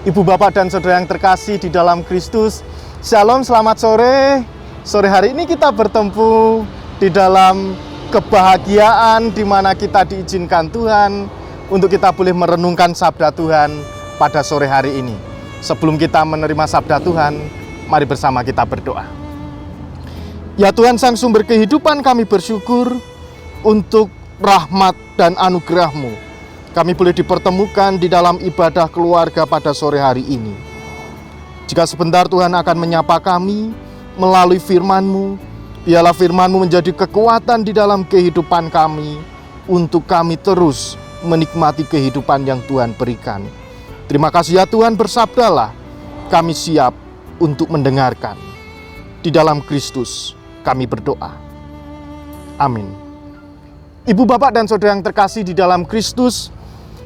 Ibu, Bapak, dan Saudara yang terkasih di dalam Kristus, Shalom, selamat sore. Sore hari ini kita bertemu di dalam kebahagiaan di mana kita diizinkan Tuhan untuk kita boleh merenungkan sabda Tuhan pada sore hari ini. Sebelum kita menerima sabda Tuhan, mari bersama kita berdoa. Ya Tuhan, Sang Sumber kehidupan, kami bersyukur untuk rahmat dan anugerah-Mu. Kami boleh dipertemukan di dalam ibadah keluarga pada sore hari ini. Jika sebentar Tuhan akan menyapa kami melalui firman-Mu, biarlah firman-Mu menjadi kekuatan di dalam kehidupan kami untuk kami terus menikmati kehidupan yang Tuhan berikan. Terima kasih ya Tuhan, bersabdalah, kami siap untuk mendengarkan. Di dalam Kristus kami berdoa. Amin. Ibu, Bapak, dan Saudara yang terkasih di dalam Kristus,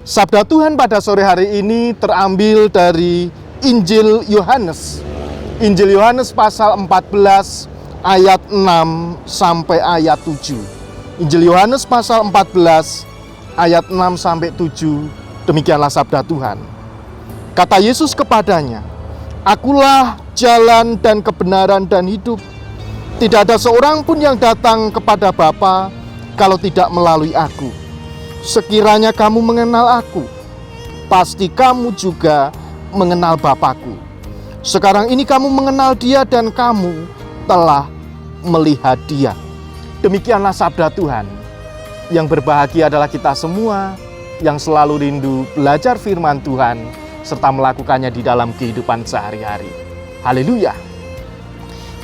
sabda Tuhan pada sore hari ini terambil dari Injil Yohanes. Injil Yohanes pasal 14 ayat 6 sampai ayat 7. Injil Yohanes pasal 14 ayat 6 sampai 7. Demikianlah sabda Tuhan. Kata Yesus kepadanya, "Akulah jalan dan kebenaran dan hidup. Tidak ada seorang pun yang datang kepada Bapa kalau tidak melalui Aku. Sekiranya kamu mengenal Aku, pasti kamu juga mengenal Bapa-Ku. Sekarang ini kamu mengenal Dia dan kamu telah melihat Dia." Demikianlah sabda Tuhan. Yang berbahagia adalah kita semua yang selalu rindu belajar firman Tuhan serta melakukannya di dalam kehidupan sehari-hari. Haleluya.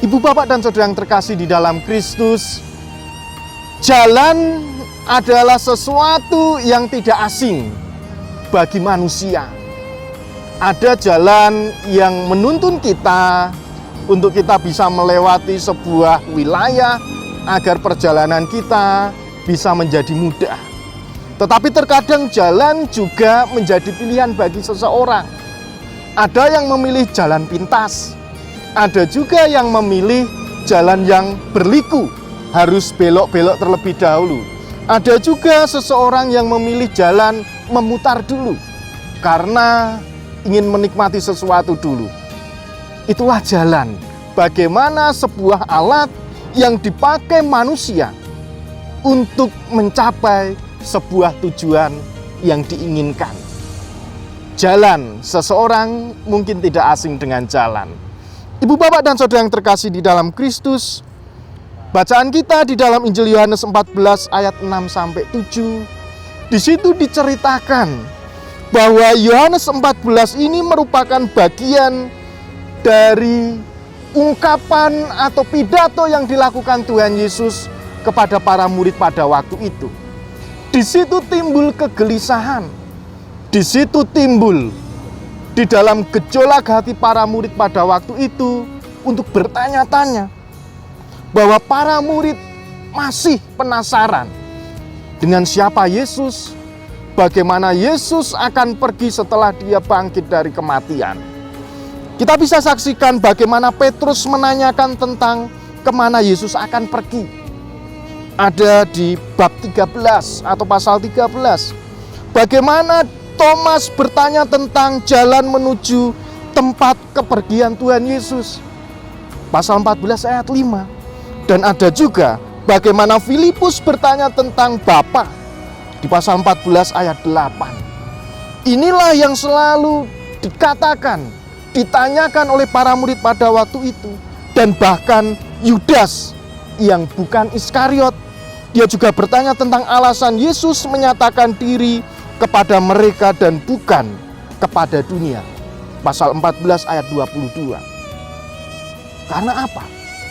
Ibu, Bapak, dan Saudara yang terkasih di dalam Kristus, jalan adalah sesuatu yang tidak asing bagi manusia. Ada jalan yang menuntun kita untuk kita bisa melewati sebuah wilayah agar perjalanan kita bisa menjadi mudah. Tetapi terkadang jalan juga menjadi pilihan bagi seseorang. Ada yang memilih jalan pintas, ada juga yang memilih jalan yang berliku, harus belok-belok terlebih dahulu. Ada juga seseorang yang memilih jalan memutar dulu karena ingin menikmati sesuatu dulu. Itulah jalan. Bagaimana sebuah alat yang dipakai manusia untuk mencapai sebuah tujuan yang diinginkan. Jalan seseorang mungkin tidak asing dengan jalan. Ibu, Bapak, dan Saudara yang terkasih di dalam Kristus, bacaan kita di dalam Injil Yohanes 14 ayat 6 sampai 7. Di situ diceritakan bahwa Yohanes 14 ini merupakan bagian dari ungkapan atau pidato yang dilakukan Tuhan Yesus kepada para murid pada waktu itu. Di situ timbul kegelisahan. Di situ timbul di dalam gejolak hati para murid pada waktu itu untuk bertanya-tanya, bahwa para murid masih penasaran dengan siapa Yesus, bagaimana Yesus akan pergi setelah Dia bangkit dari kematian. Kita bisa saksikan bagaimana Petrus menanyakan tentang kemana Yesus akan pergi. Ada di bab 13 atau pasal 13. Bagaimana Thomas bertanya tentang jalan menuju tempat kepergian Tuhan Yesus. Pasal 14 ayat 5. Dan ada juga bagaimana Filipus bertanya tentang Bapa di pasal 14 ayat 8. Inilah yang selalu dikatakan, ditanyakan oleh para murid pada waktu itu. Dan bahkan Yudas yang bukan Iskariot, dia juga bertanya tentang alasan Yesus menyatakan diri kepada mereka dan bukan kepada dunia. Pasal 14 ayat 22. Karena apa?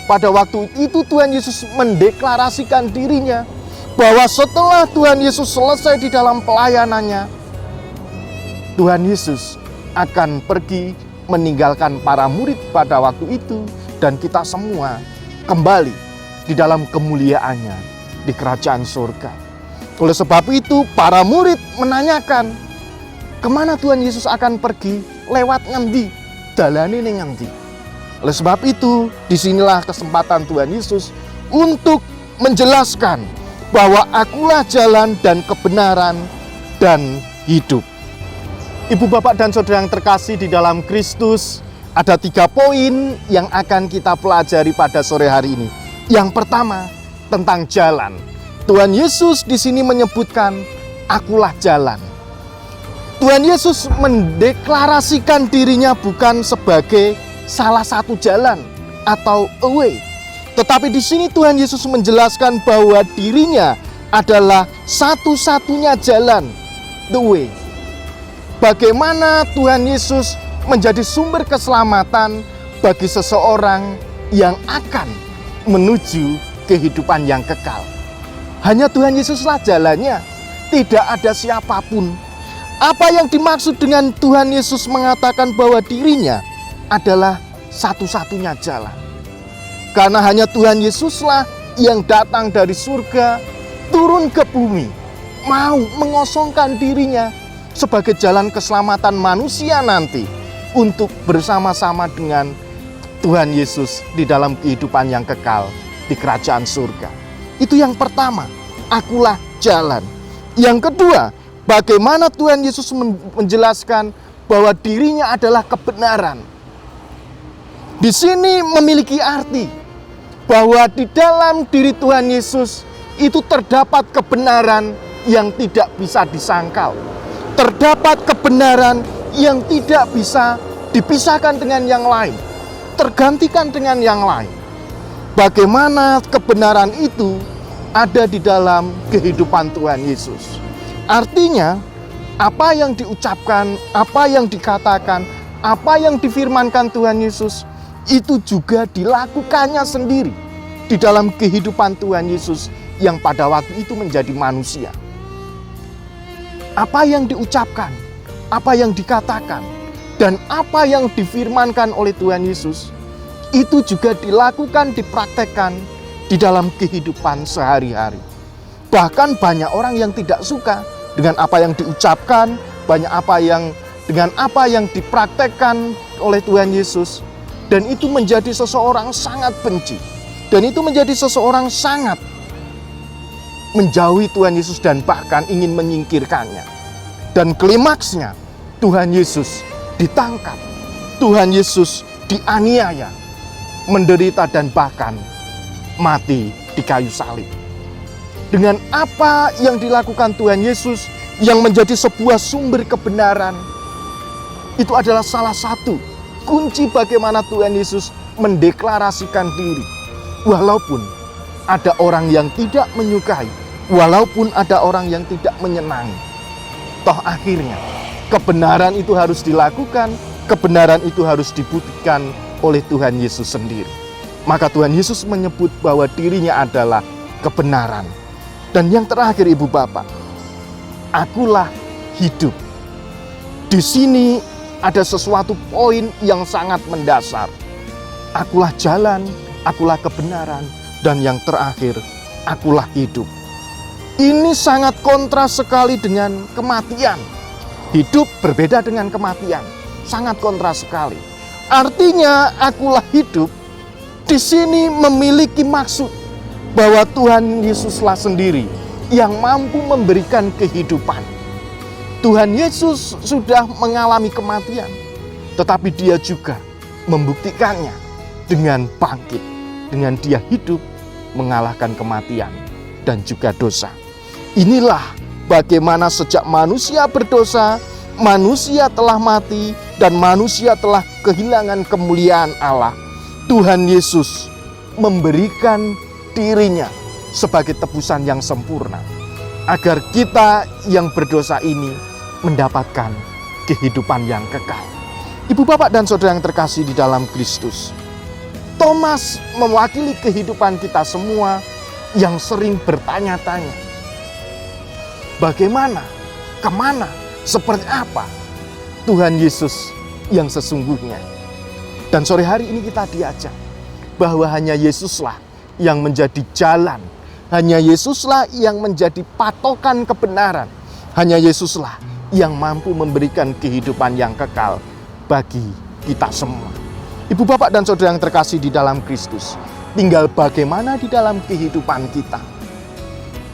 Pada waktu itu Tuhan Yesus mendeklarasikan dirinya bahwa setelah Tuhan Yesus selesai di dalam pelayanannya, Tuhan Yesus akan pergi meninggalkan para murid pada waktu itu, dan kita semua kembali di dalam kemuliaannya di kerajaan surga. Oleh sebab itu para murid menanyakan, kemana Tuhan Yesus akan pergi? Lewat ngendi? Dalane ning ngendi? Oleh sebab itu, disinilah kesempatan Tuhan Yesus untuk menjelaskan bahwa Akulah jalan dan kebenaran dan hidup. Ibu, bapak, dan saudara yang terkasih di dalam Kristus, ada 3 poin yang akan kita pelajari pada sore hari ini. Yang pertama, tentang jalan. Tuhan Yesus di sini menyebutkan, akulah jalan. Tuhan Yesus mendeklarasikan dirinya bukan sebagai salah satu jalan atau a way. Tetapi di sini Tuhan Yesus menjelaskan bahwa dirinya adalah satu-satunya jalan, the way. Bagaimana Tuhan Yesus menjadi sumber keselamatan bagi seseorang yang akan menuju kehidupan yang kekal. Hanya Tuhan Yesuslah jalannya, tidak ada siapapun. Apa yang dimaksud dengan Tuhan Yesus mengatakan bahwa dirinya adalah satu-satunya jalan? Karena hanya Tuhan Yesuslah yang datang dari surga, turun ke bumi, mau mengosongkan dirinya sebagai jalan keselamatan manusia nanti untuk bersama-sama dengan Tuhan Yesus di dalam kehidupan yang kekal di kerajaan surga. Itu yang pertama, akulah jalan. Yang kedua, bagaimana Tuhan Yesus menjelaskan bahwa dirinya adalah kebenaran. Di sini memiliki arti bahwa di dalam diri Tuhan Yesus itu terdapat kebenaran yang tidak bisa disangkal. Terdapat kebenaran yang tidak bisa dipisahkan dengan yang lain, tergantikan dengan yang lain. Bagaimana kebenaran itu ada di dalam kehidupan Tuhan Yesus. Artinya, apa yang diucapkan, apa yang dikatakan, apa yang difirmankan Tuhan Yesus, itu juga dilakukannya sendiri di dalam kehidupan Tuhan Yesus yang pada waktu itu menjadi manusia. Apa yang diucapkan, apa yang dikatakan, dan apa yang difirmankan oleh Tuhan Yesus, itu juga dilakukan, dipraktekkan di dalam kehidupan sehari-hari. Bahkan banyak orang yang tidak suka dengan apa yang diucapkan, dengan apa yang dipraktekkan oleh Tuhan Yesus, dan itu menjadi seseorang sangat benci, dan itu menjadi seseorang sangat menjauhi Tuhan Yesus dan bahkan ingin menyingkirkannya. Dan klimaksnya, Tuhan Yesus ditangkap, Tuhan Yesus dianiaya, menderita dan bahkan mati di kayu salib. Dengan apa yang dilakukan Tuhan Yesus yang menjadi sebuah sumber kebenaran, itu adalah salah satu kunci bagaimana Tuhan Yesus mendeklarasikan diri. Walaupun ada orang yang tidak menyukai, walaupun ada orang yang tidak menyenangi, toh akhirnya kebenaran itu harus dilakukan, kebenaran itu harus dibuktikan oleh Tuhan Yesus sendiri. Maka Tuhan Yesus menyebut bahwa dirinya adalah kebenaran. Dan yang terakhir, ibu bapak, akulah hidup. Di sini ada sesuatu poin yang sangat mendasar. Akulah jalan, akulah kebenaran, dan yang terakhir, akulah hidup. Ini sangat kontras sekali dengan kematian. Hidup berbeda dengan kematian, sangat kontras sekali. Artinya, akulah hidup di sini memiliki maksud bahwa Tuhan Yesuslah sendiri yang mampu memberikan kehidupan. Tuhan Yesus sudah mengalami kematian, tetapi Dia juga membuktikannya dengan bangkit, dengan Dia hidup mengalahkan kematian dan juga dosa. Inilah bagaimana sejak manusia berdosa, manusia telah mati dan manusia telah kehilangan kemuliaan Allah. Tuhan Yesus memberikan dirinya sebagai tebusan yang sempurna, agar kita yang berdosa ini mendapatkan kehidupan yang kekal. Ibu bapak dan saudara yang terkasih di dalam Kristus, Thomas mewakili kehidupan kita semua yang sering bertanya-tanya, bagaimana, kemana, seperti apa Tuhan Yesus yang sesungguhnya. Dan sore hari ini kita diajak bahwa hanya Yesuslah yang menjadi jalan, hanya Yesuslah yang menjadi patokan kebenaran, hanya Yesuslah yang mampu memberikan kehidupan yang kekal bagi kita semua. Ibu bapak dan saudara yang terkasih di dalam Kristus, tinggal bagaimana di dalam kehidupan kita.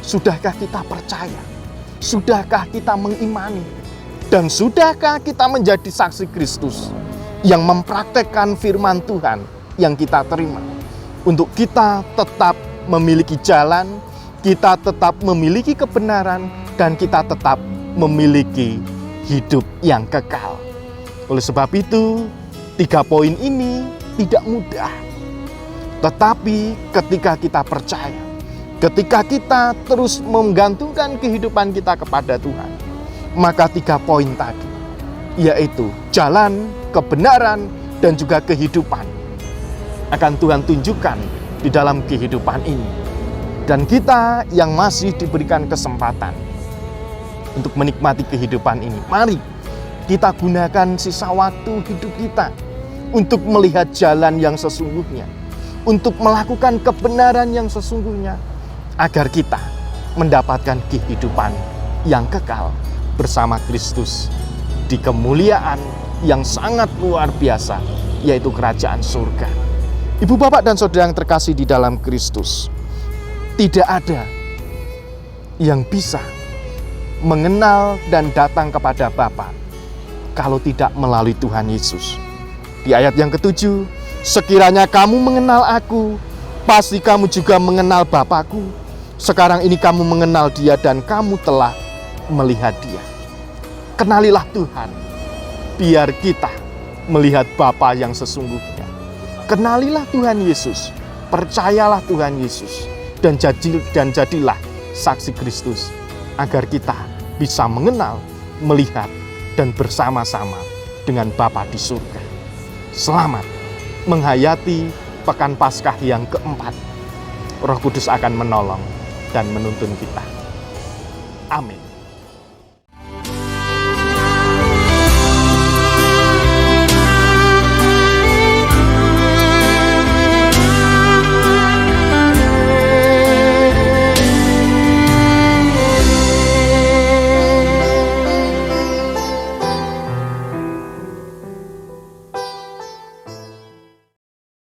Sudahkah kita percaya? Sudahkah kita mengimani Dan sudahkah kita menjadi saksi Kristus yang mempraktekkan firman Tuhan yang kita terima? Untuk kita tetap memiliki jalan, kita tetap memiliki kebenaran, dan kita tetap memiliki hidup yang kekal. Oleh sebab itu, 3 poin ini tidak mudah. Tetapi ketika kita percaya, ketika kita terus menggantungkan kehidupan kita kepada Tuhan, maka 3 poin tadi, yaitu jalan, kebenaran, dan juga kehidupan, akan Tuhan tunjukkan di dalam kehidupan ini. Dan kita yang masih diberikan kesempatan untuk menikmati kehidupan ini, mari kita gunakan sisa waktu hidup kita untuk melihat jalan yang sesungguhnya, untuk melakukan kebenaran yang sesungguhnya, agar kita mendapatkan kehidupan yang kekal bersama Kristus di kemuliaan yang sangat luar biasa, yaitu kerajaan surga. Ibu, bapak, dan saudara yang terkasih di dalam Kristus, tidak ada yang bisa mengenal dan datang kepada Bapa kalau tidak melalui Tuhan Yesus. Di ayat yang ke-7, sekiranya kamu mengenal aku, pasti kamu juga mengenal Bapa-Ku. Sekarang ini kamu mengenal Dia dan kamu telah melihat Dia. Kenalilah Tuhan, biar kita melihat Bapa yang sesungguhnya. Kenalilah Tuhan Yesus, percayalah Tuhan Yesus, dan jadilah saksi Kristus, agar kita bisa mengenal, melihat, dan bersama-sama dengan Bapa di surga. Selamat menghayati Pekan Paskah yang keempat. Roh Kudus akan menolong dan menuntun kita. Amin.